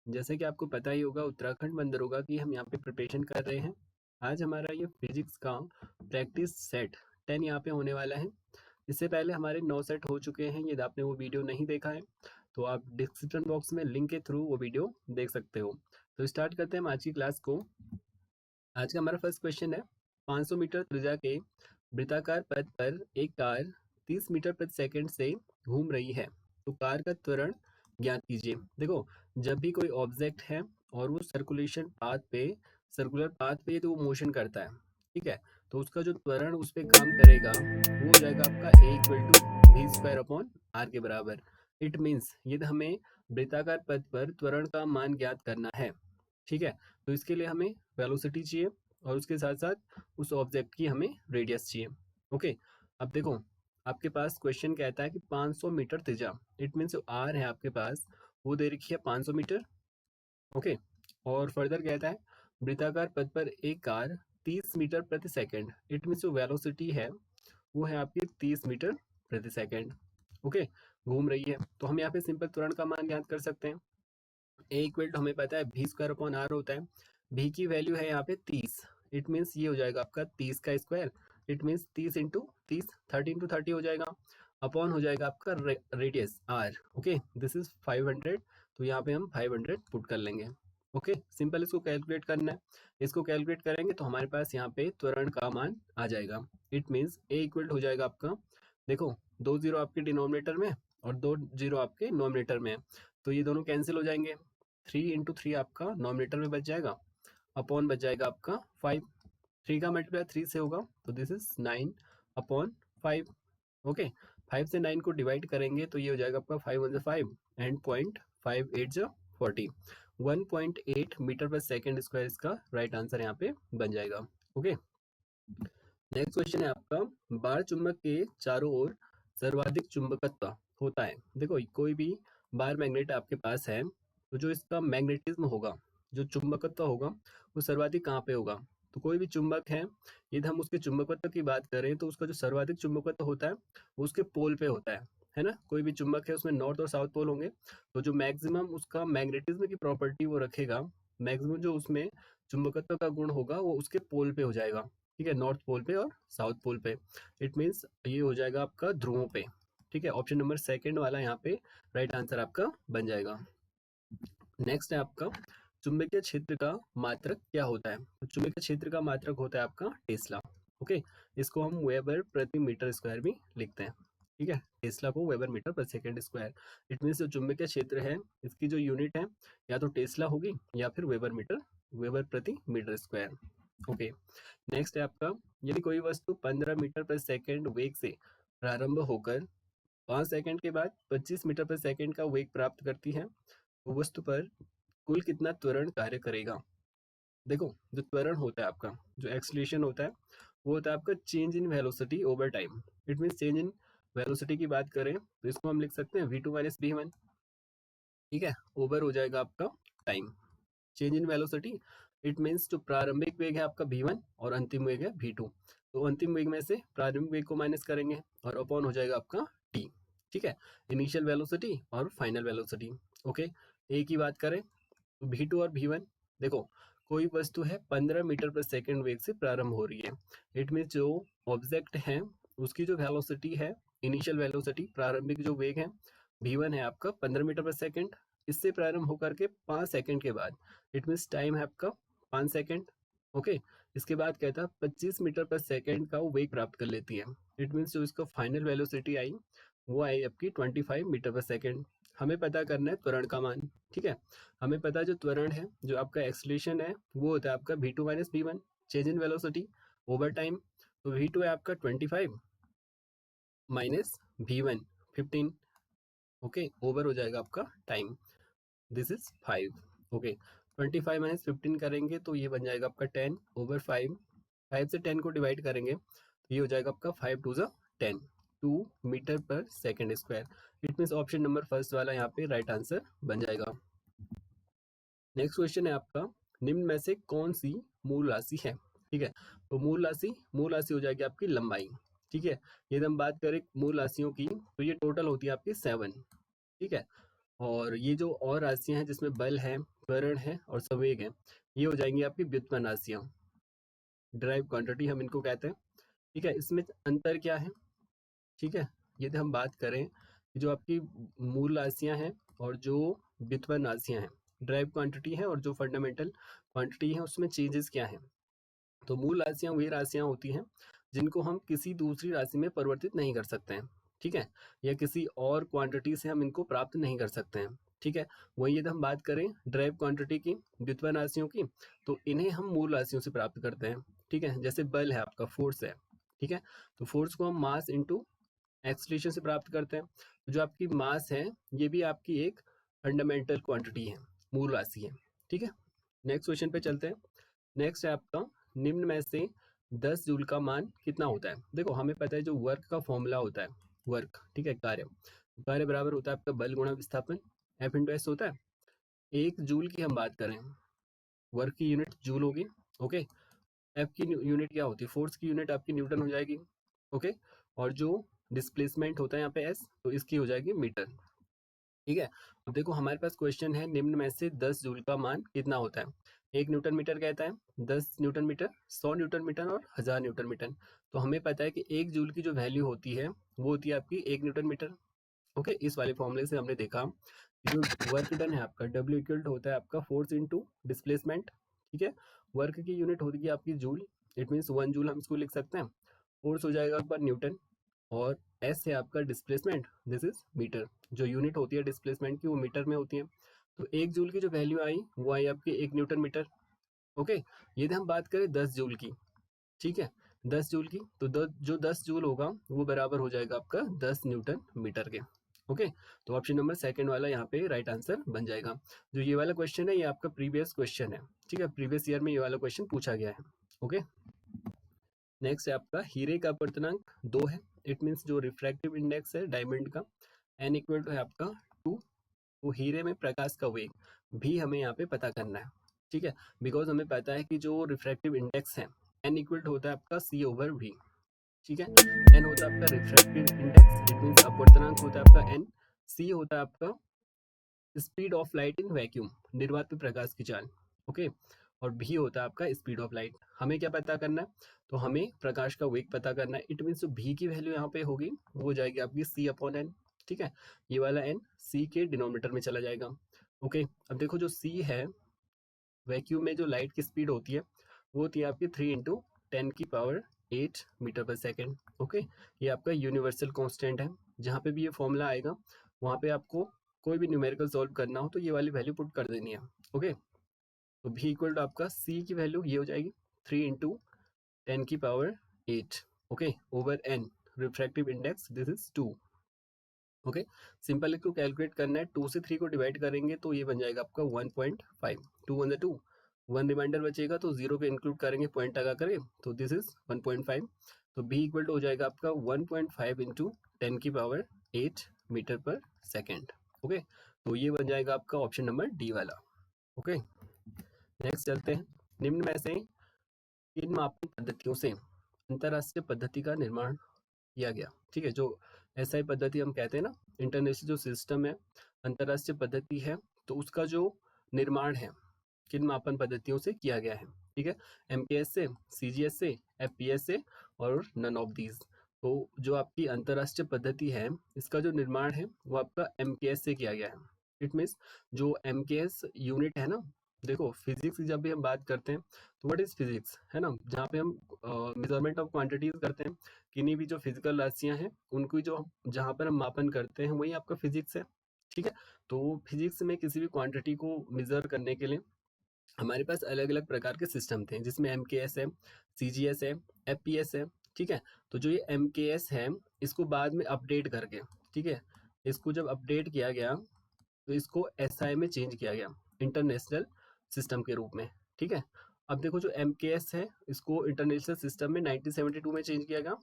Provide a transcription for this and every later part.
जैसे कि आपको पता ही होगा उत्तराखंड बंदरोगा की हम यहाँ पे प्रिपरेशन कर रहे हैं। आज हमारा ये फिजिक्स का प्रैक्टिस सेट 10 यहाँ पे होने वाला है। इससे पहले हमारे 9 सेट हो चुके हैं। यदि आपने वो वीडियो नहीं देखा है तो आप डिस्क्रिप्शन बॉक्स में लिंक के थ्रू वो वीडियो देख सकते हो। तो स्टार्ट करते हैं हम आज की क्लास को। आज का हमारा फर्स्ट क्वेश्चन है, 500 मीटर त्रिज्या के वृत्ताकार पथ पर एक कार 30 मीटर प्रति सेकंड से घूम रही है, तो कार का त्वरण ज्ञात कीजिए। देखो, जब भी कोई ऑब्जेक्ट है और वो सर्कुलर पाथ पे तो वो मोशन करता है, ठीक है, तो उसका जो त्वरण उस पर काम करेगा वो हो जाएगा आपका a equal to v square upon r के बराबर। इट मीन्स यदि हमें वृत्ताकार पथ पर त्वरण का मान ज्ञात करना है, ठीक है, तो इसके लिए हमें वेलोसिटी चाहिए और उसके साथ साथ उस ऑब्जेक्ट की हमें रेडियस चाहिए। ओके, अब देखो, आपके पास क्वेश्चन कहता है कि 500 मीटर त्रिज्या, इट मीन्स जो आर है आपके पास वो दे रखी है 500 मीटर। ओके, और फर्दर कहता है वृत्ताकार पथ पर एक कार 30 मीटर प्रति सेकंड, इट मीन्स जो वेलोसिटी है वो है आपकी 30 मीटर प्रति सेकंड। ओके, घूम रही है, तो हम यहाँ पे सिंपल त्वरण का मान ज्ञात कर सकते हैं। ए इक्वल टू हमें पता है भी स्क्वायर अपॉन आर होता है। भी की वैल्यू है यहाँ पे 30, इट मीन्स ये हो जाएगा आपका 30 का square, it means 30 into 30, 30 into 30 हो जाएगा, अपॉन हो जाएगा आपका radius R. Okay, this is 500, तो यहाँ पे हम 500 पुट कर लेंगे। ओके, सिंपल इसको कैलकुलेट करना है। इसको कैलकुलेट करेंगे तो हमारे पास यहाँ पे त्वरण का मान आ जाएगा। इट मीन्स ए इक्वल हो जाएगा आपका, देखो, 2 जीरो आपके डिनोमिनेटर में और 2 जीरो आपके नोमिनेटर में है, तो ये दोनों कैंसिल हो जाएंगे। 3 इंटू 3 आपका नॉमिनेटर में बच जाएगा, अपॉन बच जाएगा आपका 5। 3 का मल्टीप्लाई 3 से होगा, तो दिस इज 9 अपॉन 5। ओके, 5 से 9 को डिवाइड करेंगे तो ये हो जाएगा आपका 5 वन 5 एंड 0.58 40, 1.8 मीटर पर सेकेंड स्क्वायर इसका राइट आंसर यहाँ पे बन जाएगा। ओके, नेक्स्ट क्वेश्चन है आपका, बार चुंबक के चारों ओर सर्वाधिक चुंबकत्व होता है। देखो, कोई भी बार मैग्नेट आपके पास है तो जो इसका मैग्नेटिज्म होगा, जो चुंबकत्व होगा, वो सर्वाधिक कहाँ पे होगा। तो कोई भी चुंबक है, यदि हम उसके चुंबकत्व की बात करें तो उसका जो सर्वाधिक चुंबकत्व होता है वो उसके पोल पे होता है ना। कोई भी चुंबक है उसमें नॉर्थ और साउथ पोल होंगे, तो जो मैक्सिमम उसका मैग्नेटिज्म की प्रॉपर्टी वो रखेगा, मैक्सिमम जो उसमें चुंबकत्व का गुण होगा वो उसके पोल पे हो जाएगा, ठीक है, नॉर्थ पोल पे और साउथ पोल पे। इट मीन्स ये हो जाएगा आपका ध्रुवों पे। ठीक है, ऑप्शन नंबर सेकंड वाला यहाँ पे राइट आंसर आपका बन जाएगा। नेक्स्ट है आपका, चुंबकीय क्षेत्र का मात्रक क्या होता है। तो चुंबकीय क्षेत्र का मात्रक होता है आपका टेस्ला। ओके, इसको हम वेबर प्रति मीटर स्क्वायर भी लिखते हैं। ठीक है, टेस्ला को वेबर मीटर पर सेकेंड स्क्वायर। इट मीन्स जो चुंबकीय क्षेत्र है इसकी जो यूनिट है या तो टेस्ला होगी या फिर वेबर प्रति मीटर स्क्वायर। ओके, नेक्स्ट है आपका, यदि कोई वस्तु 15 मीटर पर सेकेंड वेग से प्रारंभ होकर 5 सेकंड के बाद 25 मीटर पर सेकंड का वेग प्राप्त करती है, तो वस्तु पर कुल कितना त्वरण कार्य करेगा। देखो, जो त्वरण होता है आपका, जो एक्सलेशन होता है वो होता है आपका change in velocity over time. It mean change in velocity की बात करें तो इसको हम लिख सकते हैं v2 माइनस v1। ठीक है, ओवर हो जाएगा आपका time. Change in velocity, it means जो प्रारंभिक वेग है आपका v1 और अंतिम वेग है v2, तो अंतिम वेग में से प्रारंभिक वेग को माइनस करेंगे और अपॉन हो जाएगा आपका t। ठीक है, इनिशियल वेलोसिटी और फाइनल वेलोसिटी। ओके, ए की बात करें तो v2 और v1, देखो, कोई वस्तु है 15 मीटर पर सेकंड वेग से प्रारंभ हो रही है। इट मीन्स जो ऑब्जेक्ट है उसकी जो वेलोसिटी है, इनिशियल वेलोसिटी, प्रारंभिक जो वेग है v1 है आपका 15 मीटर पर सेकंड, इससे प्रारंभ होकर के 5 सेकंड के बाद, इट मीन्स टाइम है आपका 5 सेकंड। ओके, इसके बाद कहता है 25 मीटर पर सेकंड का वो वेग प्राप्त कर लेती है। इट मीन्स जो इसका फाइनल वेलोसिटी आई वो आई आपकी 25 मीटर पर सेकंड। हमें पता करना है त्वरण का मान। ठीक है, हमें पता है जो त्वरण है, जो आपका एक्सलेशन है वो होता है आपका v2 minus v1, change in velocity over time. तो v2 है आपका 25 माइनस v1 15। ओके, ओवर हो जाएगा आपका time, this is 5। Okay, 25 minus 15 करेंगे तो ये बन जाएगा आपका 10 ओवर 5। 5 से 10 को डिवाइड करेंगे तो ये हो जाएगा आपका 5 टू ज़ 10, 2 मीटर पर second square. It means option number first वाला यहाँ पे राइट आंसर बन जाएगा। नेक्स्ट क्वेश्चन है आपका, निम्न में से कौन सी मूल राशि है। ठीक है, तो मूल राशि हो जाएगी आपकी लंबाई। ठीक है, यदि हम बात करें मूल राशियों की तो ये टोटल होती है आपकी 7। ठीक है, और ये जो और राशियां हैं जिसमें बल है, त्वरण है और संवेग है, ये हो जाएंगी आपकी व्युत्पन्न राशियां, ड्राइव क्वांटिटी हम इनको कहते हैं। ठीक है, इसमें अंतर क्या है? ठीक है, यदि हम बात करें कि जो आपकी मूल राशियां हैं और जो व्युत्पन्न राशियां हैं, ड्राइव क्वांटिटी है और जो फंडामेंटल क्वांटिटी है, उसमें चेंजेस क्या है? तो मूल राशियां वही राशियां होती हैं जिनको हम किसी दूसरी राशि में परिवर्तित नहीं कर सकते हैं। ठीक है, या किसी और क्वांटिटी से हम इनको प्राप्त नहीं कर सकते हैं। ठीक है, वही यदि हम बात करें ड्राइव क्वांटिटी की, व्युत्पन्न राशियों की, तो इन्हें हम मूल राशियों से प्राप्त करते हैं। ठीक है, जैसे बल है आपका, फोर्स है। ठीक है, तो फोर्स को हम मास इंटू एक्सलेशन से प्राप्त करते हैं। तो जो आपकी मास है, ये भी आपकी एक फंडामेंटल क्वांटिटी है, मूल राशि है। ठीक है, नेक्स्ट क्वेश्चन पे चलते हैं। नेक्स्ट है आपका, निम्न में से 10 जूल का मान कितना होता है? देखो हमें पता है जो वर्क का फॉर्मूला होता है, वर्क, ठीक है, कार्य, कार्य बराबर होता है आपका बल गुणा विस्थापन, एफ इंटू एस होता है। 1 जूल की हम बात करें, वर्क की यूनिट जूल होगी। ओके, एफ की यूनिट क्या होती है? फोर्स की यूनिट आपकी न्यूटन हो जाएगी। ओके, और जो डिस्प्लेसमेंट होता है यहाँ पे एस, तो इसकी हो जाएगी मीटर। ठीक है, अब देखो हमारे पास क्वेश्चन है, निम्न में से 10 जूल का मान कितना होता है? 1 न्यूटन मीटर कहता है, 10 न्यूटन मीटर, 100 न्यूटन मीटर और 1000 न्यूटन मीटर। तो हमें पता है कि 1 जूल की जो वैल्यू होती है वो होती है आपकी 1 न्यूटन मीटर। ओके, इस वाले फॉर्मूले से हमने देखा कि जो वर्क डन है आपका, डब्ल्यू इक्वल टू होता है आपका फोर्स इनटू डिस्प्लेसमेंट। ठीक है, वर्क की यूनिट होती है आपकी जूल, इट मीन्स 1 जूल हम इसको लिख सकते हैं। फोर्स हो जाएगा आपका न्यूटन, और एस है आपका डिस्प्लेसमेंट, दिस इज मीटर। जो यूनिट होती है डिस्प्लेसमेंट की वो मीटर में होती है। तो 1 जूल की जो वैल्यू आई वो आई आपकी 1 न्यूटन मीटर। ओके, यदि हम बात करें 10 जूल की, ठीक है, 10 जूल की, तो जो 10 जूल होगा वो बराबर हो जाएगा आपका 10 न्यूटन मीटर के। ओके, तो ऑप्शन नंबर सेकंड वाला यहाँ पे राइट आंसर बन जाएगा। जो ये वाला क्वेश्चन है ये आपका प्रीवियस क्वेश्चन है। ठीक है, प्रीवियस ईयर में ये वाला क्वेश्चन पूछा गया है। ओके, नेक्स्ट है आपका, हीरे का अपवर्तनांक 2 है, इट मीन्स जो रिफ्रैक्टिव इंडेक्स है डायमंड का, एन इक्वल टू है आपका 2। तो हीरे में प्रकाश का वेग भी हमें यहाँ पे पता करना है। ठीक है, बिकॉज हमें पता है कि जो रिफ्रैक्टिव इंडेक्स है, एन इक्वल टू होता है आपका सी ओवर वी। ठीक है, एन होता है आपका रिफ्रैक्टिव इंडेक्स, इट मीन्स अपवर्तनांक होता है आपका एन, सी होता है आपका speed of light in vacuum, निर्वात में प्रकाश की चाल। ओके, और भी होता है आपका स्पीड ऑफ लाइट। हमें क्या पता करना है? तो हमें प्रकाश का वेग पता करना है। इट मीन्स जो भी की वैल्यू यहाँ पे होगी वो हो जाएगी आपकी सी अपॉन एन। ठीक है, ये वाला एन सी के डिनोमिनेटर में चला जाएगा। ओके, अब देखो जो सी है, वैक्यूम में जो लाइट की स्पीड होती है वो होती है आपकी 3 इंटू 10⁸ मीटर पर सेकेंड। ओके, ये आपका यूनिवर्सल कांस्टेंट है। जहाँ पे भी ये फॉर्मूला आएगा वहाँ पे आपको कोई भी न्यूमेरिकल सॉल्व करना हो तो ये वाली वैल्यू पुट कर देनी है। ओके, तो भी इक्वल टू आपका सी की वैल्यू ये हो जाएगी 3 into 10⁸। Okay, over N, refractive index this is 2। Okay, simple इसको कैलकुलेट करना है, 2 से 3 को डिवाइड करेंगे तो ये बन जाएगा आपका 1.5, 2 वन 2, 1 रिमाइंडर बचेगा तो 0 को इंक्लूड करेंगे पॉइंट लगा करें, तो दिस इज 1.5। तो बी इक्वल टू हो जाएगा आपका 1.5 इंटू 10⁸ मीटर पर सेकेंड। ओके, तो ये बन जाएगा आपका ऑप्शन नंबर डी वाला। ओके, नेक्स्ट चलते हैं, निम्न में से किन मापन पद्धतियों से अंतरराष्ट्रीय पद्धति का निर्माण किया गया? ठीक है, जो एसआई पद्धति हम कहते हैं ना, इंटरनेशनल जो सिस्टम है, अंतरराष्ट्रीय पद्धति है, तो उसका जो निर्माण है किन मापन पद्धतियों से किया गया है? ठीक है, एमकेएस से, सीजीएस से, एफपीएस से और नन ऑफ दीज। तो जो आपकी अंतरराष्ट्रीय पद्धति है इसका जो निर्माण है वो आपका एमकेएस से किया गया है। इट मीन्स जो एमकेएस यूनिट है ना, देखो फिजिक्स की जब भी हम बात करते हैं तो व्हाट इज फिजिक्स, है ना, जहाँ पे हम मेजरमेंट ऑफ क्वांटिटीज करते हैं, किन्हीं भी जो फिजिकल राशियां हैं उनको जो जहाँ पर हम मापन करते हैं वही आपका फिजिक्स है। ठीक है, तो फिजिक्स में किसी भी क्वांटिटी को मेजर करने के लिए हमारे पास अलग अलग प्रकार के सिस्टम थे, जिसमें एमकेएस है, सीजीएस है, एफपीएस है। ठीक है, तो जो ये एमकेएस है इसको बाद में अपडेट करके, ठीक है, इसको जब अपडेट किया गया तो इसको एसआई में चेंज किया गया, इंटरनेशनल सिस्टम के रूप में। ठीक है, अब देखो जो एमकेएस है इसको इंटरनेशनल सिस्टम में 1972 में चेंज किया गया,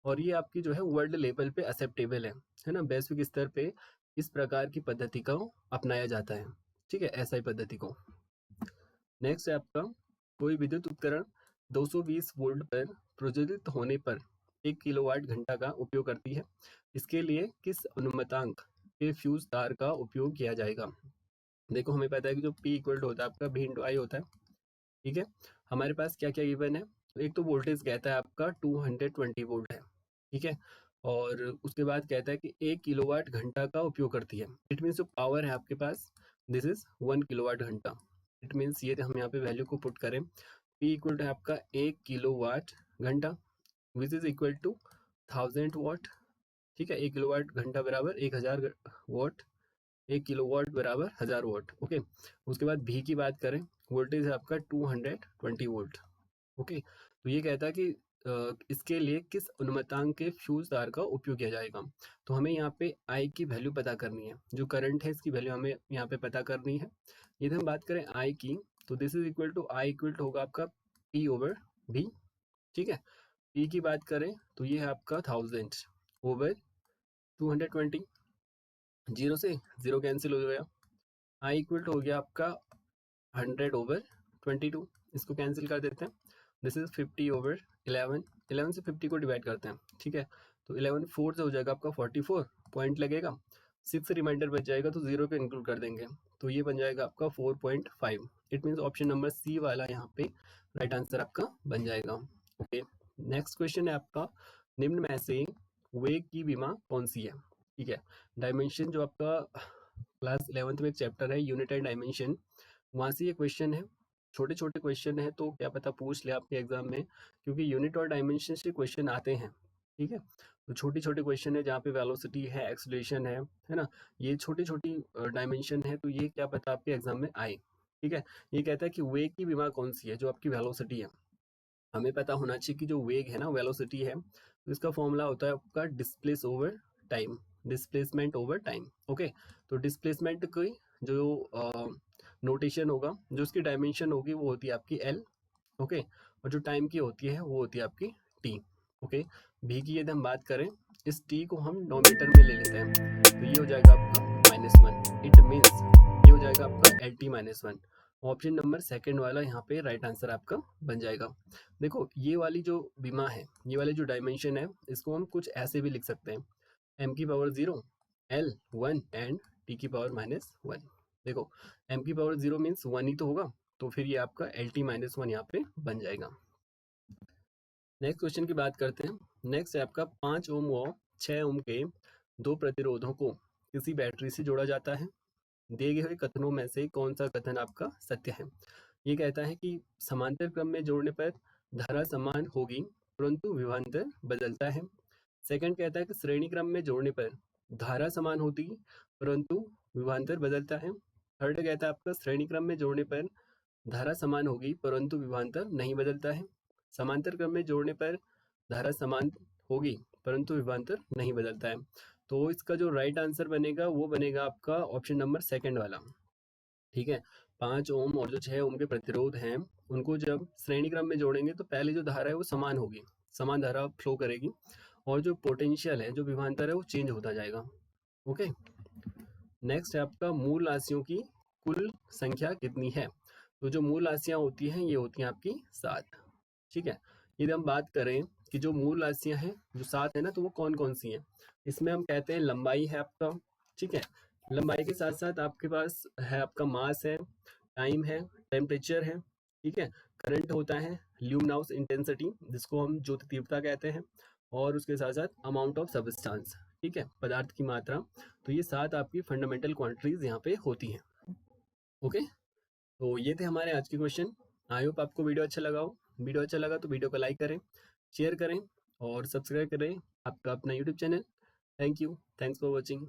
और ये आपकी जो है वर्ल्ड लेवल पे एक्सेप्टेबल है ना, वैश्विक स्तर पे इस प्रकार की पद्धति को अपनाया जाता है। ठीक है, एसआई पद्धति को। नेक्स्ट है आपका, कोई विद्युत उपकरण 220 वोल्ट पर प्रज्वलित होने पर 1 किलोवाट घंटा का उपयोग करती है, इसके लिए किस अनुमतांक के फ्यूज तार का उपयोग किया जाएगा। देखो हमें पता है कि जो P इक्वल टू होता है आपका V इंटू आई होता है, ठीक है। हमारे पास क्या क्या गिवन है, तो एक तो वोल्टेज कहता है आपका 220 वोल्ट है, ठीक है। और उसके बाद कहता है कि 1 किलोवाट घंटा का उपयोग करती है। इट मीन्स जो पावर है आपके पास, दिस इज 1 किलोवाट घंटा। इट मीन्स ये हम यहाँ पे वैल्यू को पुट करें, P इक्वल टू है आपका 1 किलोवाट घंटा विच इज इक्वल टू 1000 वाट, ठीक है। 1 किलोवाट घंटा बराबर 1000 वाट, 1 किलोवाट बराबर 1000 वाट, ओके। उसके बाद भी की बात करें, वोल्टेज है आपका 220 वोल्ट, ओके। तो ये कहता है कि इसके लिए किस उन्मत्तांक के फ्यूज तार का उपयोग किया जाएगा। तो हमें यहाँ पे आई की वैल्यू पता करनी है, जो करंट है इसकी वैल्यू हमें यहाँ पे पता करनी है। यदि हम बात करें आई की, तो this is equal to I equal to होगा आपका पी ओवर भी, ठीक है। पी की बात करें तो ये है आपका 1000 ओवर 220, जीरो से जीरो कैंसिल हो गया। आई इक्वल टू हो गया आपका 100 ओवर 22, इसको कैंसिल कर देते हैं। दिस इज 50 ओवर 11, 11 से 50 को डिवाइड करते हैं, ठीक है। तो 11 4 से हो जाएगा आपका 44 पॉइंट लगेगा, 6 रिमाइंडर बच जाएगा तो जीरो पे इंक्लूड कर देंगे, तो ये बन जाएगा आपका 4.5। It means option number C वाला यहाँ पे राइट आंसर आपका बन जाएगा, ओके। नेक्स्ट क्वेश्चन है आपका, निम्न में से वेग की विमा कौन सी है, ठीक है। डायमेंशन जो आपका क्लास 11th में एक चैप्टर है यूनिट एंड डायमेंशन, वहाँ से ये क्वेश्चन है। छोटे छोटे क्वेश्चन है तो क्या पता पूछ ले आपके एग्जाम में, क्योंकि यूनिट और डायमेंशन से क्वेश्चन आते हैं, ठीक है। तो छोटी छोटी क्वेश्चन है जहाँ पे वेलोसिटी है, एक्सेलरेशन है ना, ये छोटी छोटी डायमेंशन है, तो ये क्या पता आपके एग्जाम में आए, ठीक है। ये कहता है कि वेग की विमा कौन सी है, जो आपकी वेलोसिटी है। हमें पता होना चाहिए कि जो वेग है ना, वेलोसिटी है, तो इसका फॉर्मूला होता है आपका displace over time, displacement over time, okay. तो डिस्प्लेसमेंट की जो नोटेशन होगा, जो उसकी डायमेंशन होगी वो होती है आपकी एल, ओके। और जो टाइम की होती है वो होती है आपकी टी, ओके। भी की यदि हम बात करें, इस टी को हम नोमीटर में ले लेते हैं, तो ये हो जाएगा आपका -1। इट मीन्स ये हो जाएगा आपका L T -1। Option number second वाला यहाँ पे राइट आंसर आपका बन जाएगा। देखो ये वाली जो बीमा है, ये वाली जो डायमेंशन है, इसको हम कुछ ऐसे भी लिख सकते हैं, m की पावर 0, l 1 एंड t की पावर -1। देखो m की पावर 0 मीन्स 1 ही तो होगा, तो फिर ये आपका एल टी -1 यहाँ पे बन जाएगा। नेक्स्ट क्वेश्चन की बात करते हैं। नेक्स्ट है आपका 5 ओम व 6 ओम के दो प्रतिरोधों को किसी बैटरी से जोड़ा जाता है, दिए गए हुए कथनों में से कौन सा कथन आपका सत्य है। ये कहता है कि समांतर क्रम में जोड़ने पर धारा समान होगी परंतु विभवांतर बदलता है। सेकंड कहता है कि श्रेणी क्रम में जोड़ने पर धारा समान होती परंतु विभवांतर बदलता है। थर्ड कहता है आपका श्रेणी क्रम में जोड़ने पर धारा समान होगी परंतु विभवांतर नहीं बदलता है। समांतर क्रम में जोड़ने पर धारा समान होगी परंतु विभवांतर नहीं बदलता है। तो इसका जो राइट आंसर बनेगा वो बनेगा आपका ऑप्शन नंबर सेकंड वाला, ठीक है। 5 ओम और जो 6 ओम के प्रतिरोध हैं, उनको जब श्रेणी क्रम में जोड़ेंगे तो पहले जो धारा है वो समान होगी, समान धारा फ्लो करेगी, और जो पोटेंशियल है, जो विभवांतर है, वो चेंज होता जाएगा, ओके। नेक्स्ट है आपका मूल राशियों की कुल संख्या कितनी है। तो जो मूल राशियां होती हैं ये होती हैं आपकी 7, ठीक है। यदि हम बात करें कि जो मूल राशियां हैं जो 7 है ना, तो वो कौन कौन सी हैं, इसमें हम कहते हैं लंबाई है आपका, ठीक है। लंबाई के साथ साथ आपके पास है आपका मास है, टाइम है, टेम्परेचर है, ठीक है। करंट होता है, ल्यूमिनस इंटेंसिटी जिसको हम ज्योति तीव्रता कहते हैं, और उसके साथ साथ अमाउंट ऑफ सब्सटेंस, ठीक है, पदार्थ की मात्रा। तो ये 7 आपकी फंडामेंटल क्वांटिटीज यहाँ पे होती हैं, ओके। तो ये थे हमारे आज के क्वेश्चन। आई होप आपको वीडियो अच्छा लगा हो। वीडियो अच्छा लगा तो वीडियो को लाइक करें, शेयर करें और सब्सक्राइब करें आपका अपना YouTube channel. Thank you, thanks for watching.